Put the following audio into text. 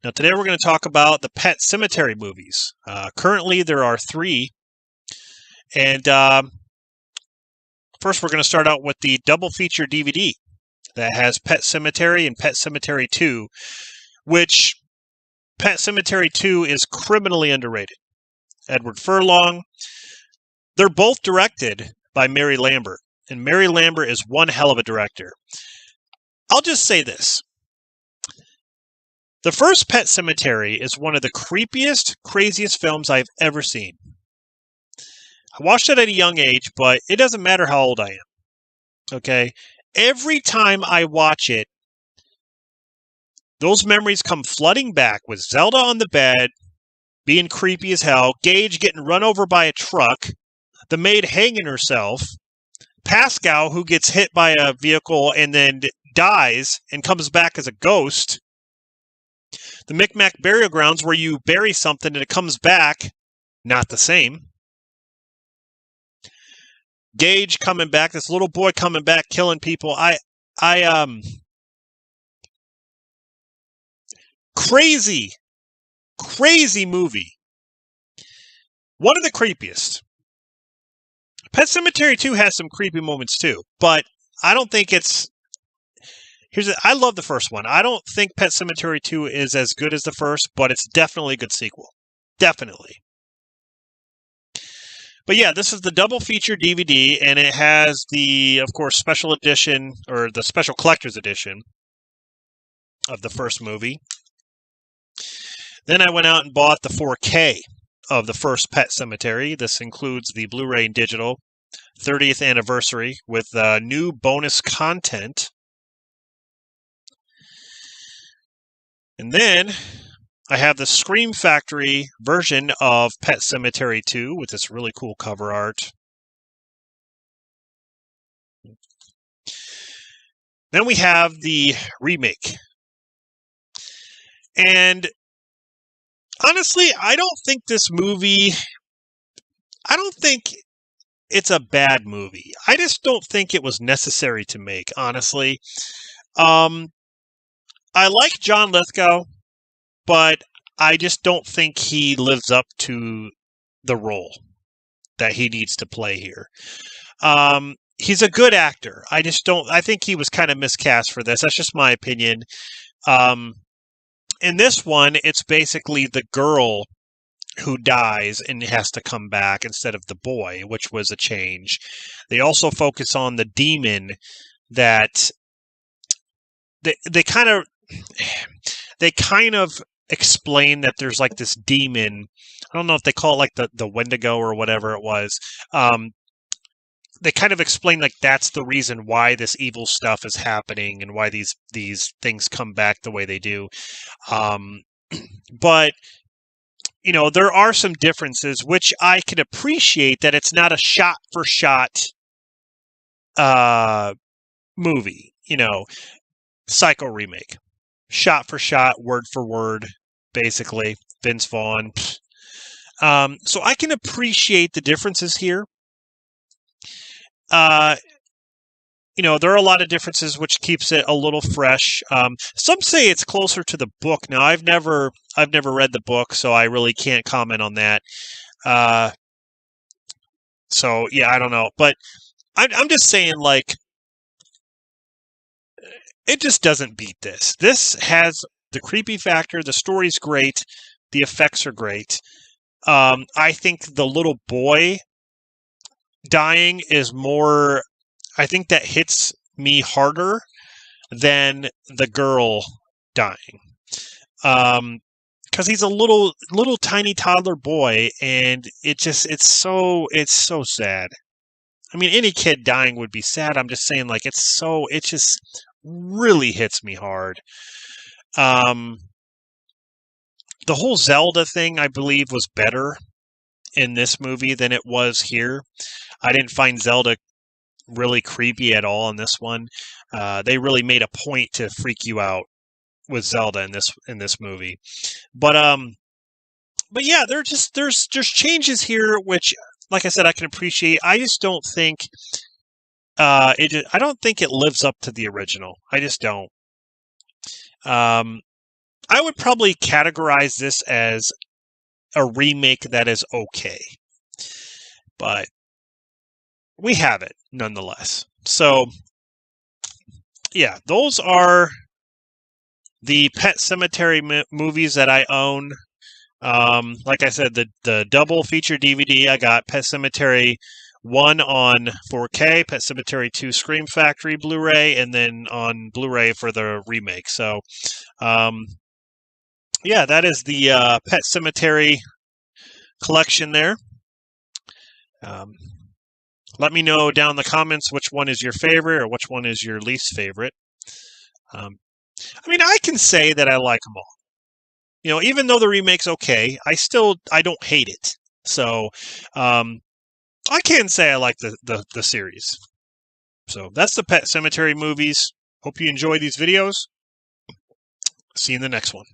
Now, today we're going to talk about the Pet Sematary movies. Currently, there are 3. And first, we're going to start out with the double feature DVD that has Pet Sematary and Pet Sematary 2, which Pet Sematary 2 is criminally underrated. Edward Furlong. They're both directed by Mary Lambert, and Mary Lambert is one hell of a director. I'll just say this. The first Pet Sematary is one of the creepiest, craziest films I've ever seen. I watched it at a young age, but it doesn't matter how old I am. Okay? Every time I watch it, those memories come flooding back with Zelda on the bed, being creepy as hell, Gage getting run over by a truck, the maid hanging herself, Pascal who gets hit by a vehicle and then dies and comes back as a ghost, the Micmac burial grounds where you bury something and it comes back, not the same. Gage coming back, this little boy coming back, killing people. Crazy movie. One of the creepiest. Pet Sematary 2 has some creepy moments too, but I don't think it's... I love the first one. I don't think Pet Sematary 2 is as good as the first, but it's definitely a good sequel. Definitely. But yeah, this is the double feature DVD, and it has the, of course, special edition, or the special collector's edition of the first movie. Then I went out and bought the 4K of the first Pet Sematary. This includes the Blu-ray and digital 30th anniversary with new bonus content. And then I have the Scream Factory version of Pet Sematary 2 with this really cool cover art. Then we have the remake. And honestly, I don't think it's a bad movie. I just don't think it was necessary to make, honestly. I like John Lithgow, but I just don't think he lives up to the role that he needs to play here. He's a good actor. I think he was kind of miscast for this. That's just my opinion. In this one, it's basically the girl who dies and has to come back instead of the boy, which was a change. They also focus on the demon that they kind of explain that there's like this demon. I don't know if they call it like the Wendigo or whatever it was. They kind of explain like that's the reason why this evil stuff is happening and why these things come back the way they do. But you know, there are some differences which I can appreciate, that it's not a shot for shot movie. You know, Psycho remake. Shot for shot, word for word, basically. Vince Vaughn. So I can appreciate the differences here. You know, there are a lot of differences which keeps it a little fresh. Some say it's closer to the book. Now, I've never read the book, so I really can't comment on that. So yeah, I don't know, but I'm just saying, like, it just doesn't beat this. This has the creepy factor. The story's great. The effects are great. I think the little boy dying is more... I think that hits me harder than the girl dying. Because he's a little tiny toddler boy, and it's so sad. I mean, any kid dying would be sad. I'm just saying, like, it just really hits me hard. The whole Zelda thing, I believe, was better in this movie than it was here. I didn't find Zelda really creepy at all in this one. They really made a point to freak you out with Zelda in this movie. But yeah, there's changes here which, like I said, I can appreciate. I just don't think I don't think it lives up to the original. I just don't. I would probably categorize this as a remake that is okay. But we have it nonetheless. So, yeah, those are the Pet Sematary movies that I own. Like I said, the double feature DVD, I got Pet Sematary 1 on 4K, Pet Sematary 2 Scream Factory Blu-ray, and then on Blu-ray for the remake. So, yeah, that is the Pet Sematary collection there. Let me know down in the comments which one is your favorite or which one is your least favorite. I mean, I can say that I like them all. You know, even though the remake's okay, I don't hate it. So, I can say I like the series. So that's the Pet Sematary movies. Hope you enjoy these videos. See you in the next one.